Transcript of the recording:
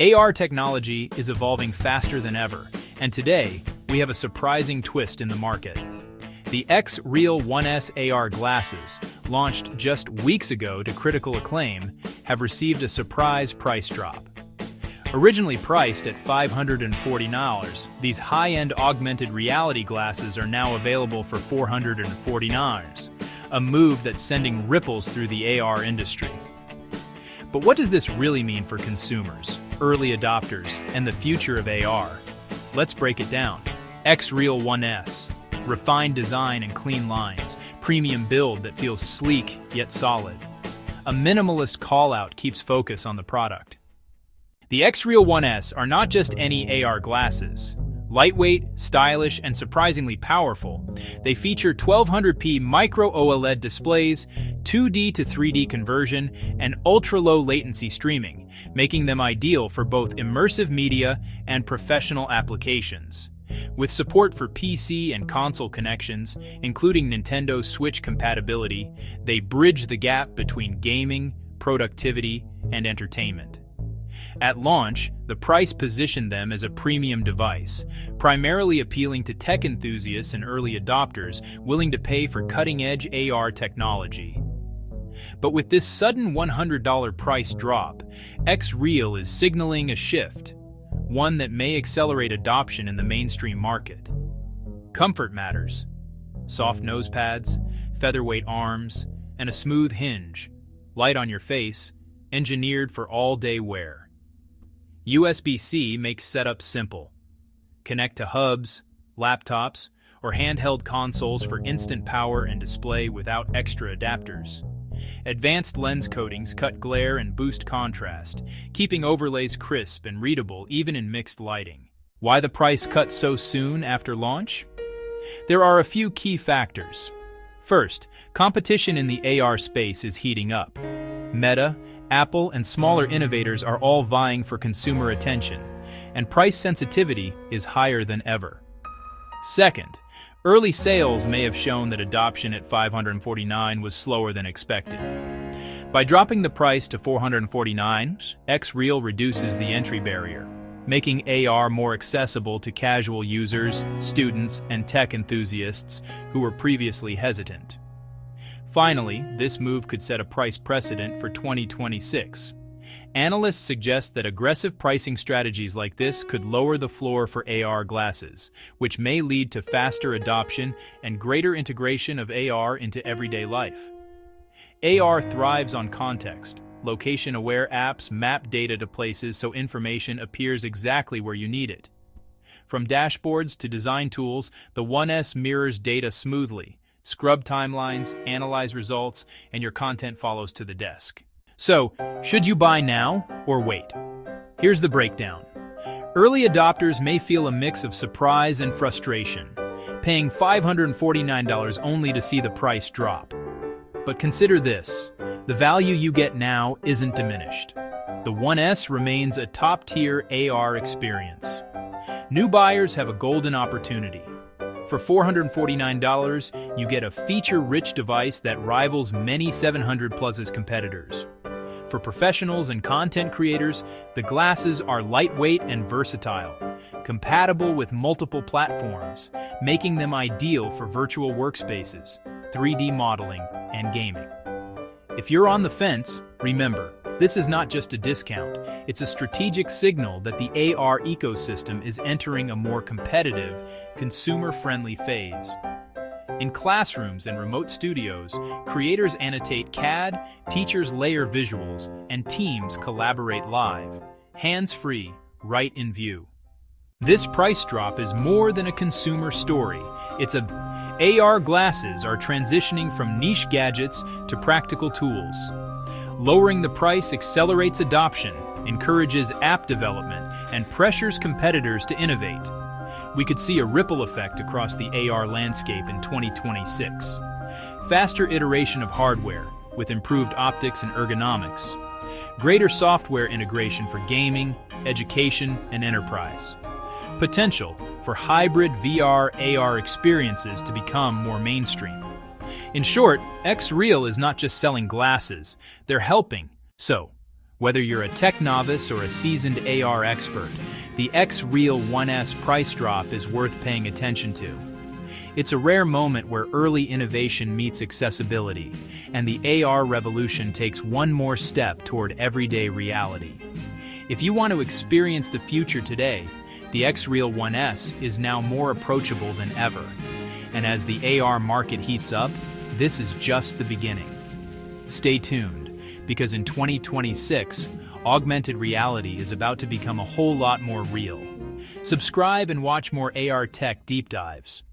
AR technology is evolving faster than ever, and today, we have a surprising twist in the market. The XREAL 1S AR glasses, launched just weeks ago to critical acclaim, have received a surprise price drop. Originally priced at $540, these high-end augmented reality glasses are now available for $449, a move that's sending ripples through the AR industry. But what does this really mean for consumers, early adopters, and the future of AR? Let's break it down. XREAL 1S. Refined design and clean lines, premium build that feels sleek yet solid. A minimalist call-out keeps focus on the product. The XREAL 1S are not just any AR glasses. Lightweight, stylish, and surprisingly powerful, they feature 1200p micro-OLED displays, 2D to 3D conversion, and ultra-low latency streaming, making them ideal for both immersive media and professional applications. With support for PC and console connections, including Nintendo Switch compatibility, they bridge the gap between gaming, productivity, and entertainment. At launch, the price positioned them as a premium device, primarily appealing to tech enthusiasts and early adopters willing to pay for cutting-edge AR technology. But with this sudden $100 price drop, XREAL is signaling a shift, one that may accelerate adoption in the mainstream market. Comfort matters. Soft nose pads, featherweight arms, and a smooth hinge, light on your face, engineered for all-day wear. USB-C makes setup simple. Connect to hubs, laptops, or handheld consoles for instant power and display without extra adapters. Advanced lens coatings cut glare and boost contrast, keeping overlays crisp and readable even in mixed lighting. Why the price cut so soon after launch? There are a few key factors. First, competition in the AR space is heating up. Meta, Apple, and smaller innovators are all vying for consumer attention, and price sensitivity is higher than ever. Second, early sales may have shown that adoption at $549 was slower than expected. By dropping the price to $449, XREAL reduces the entry barrier, making AR more accessible to casual users, students, and tech enthusiasts who were previously hesitant. Finally, this move could set a price precedent for 2026. Analysts suggest that aggressive pricing strategies like this could lower the floor for AR glasses, which may lead to faster adoption and greater integration of AR into everyday life. AR thrives on context. Location-aware apps map data to places so information appears exactly where you need it. From dashboards to design tools, the 1S mirrors data smoothly. Scrub timelines, analyze results, and your content follows to the desk. So, should you buy now or wait? Here's the breakdown. Early adopters may feel a mix of surprise and frustration, paying $549 only to see the price drop. But consider this, the value you get now isn't diminished. The 1S remains a top-tier AR experience. New buyers have a golden opportunity. For $449, you get a feature-rich device that rivals many 700 Plus's competitors. For professionals and content creators, the glasses are lightweight and versatile, compatible with multiple platforms, making them ideal for virtual workspaces, 3D modeling, and gaming. If you're on the fence, remember, this is not just a discount, it's a strategic signal that the AR ecosystem is entering a more competitive, consumer-friendly phase. In classrooms and remote studios, creators annotate CAD, teachers layer visuals, and teams collaborate live, hands-free, right in view. This price drop is more than a consumer story. AR glasses are transitioning from niche gadgets to practical tools. Lowering the price accelerates adoption, encourages app development, and pressures competitors to innovate. We could see a ripple effect across the AR landscape in 2026. Faster iteration of hardware, with improved optics and ergonomics. Greater software integration for gaming, education, and enterprise. Potential for hybrid VR/AR experiences to become more mainstream. In short, XREAL is not just selling glasses, they're helping. So, Whether you're a tech novice or a seasoned AR expert, the XREAL 1S price drop is worth paying attention to. It's a rare moment where early innovation meets accessibility, and the AR revolution takes one more step toward everyday reality. If you want to experience the future today, the XREAL 1S is now more approachable than ever. And as the AR market heats up, this is just the beginning. Stay tuned, because in 2026, augmented reality is about to become a whole lot more real. Subscribe and watch more AR tech deep dives.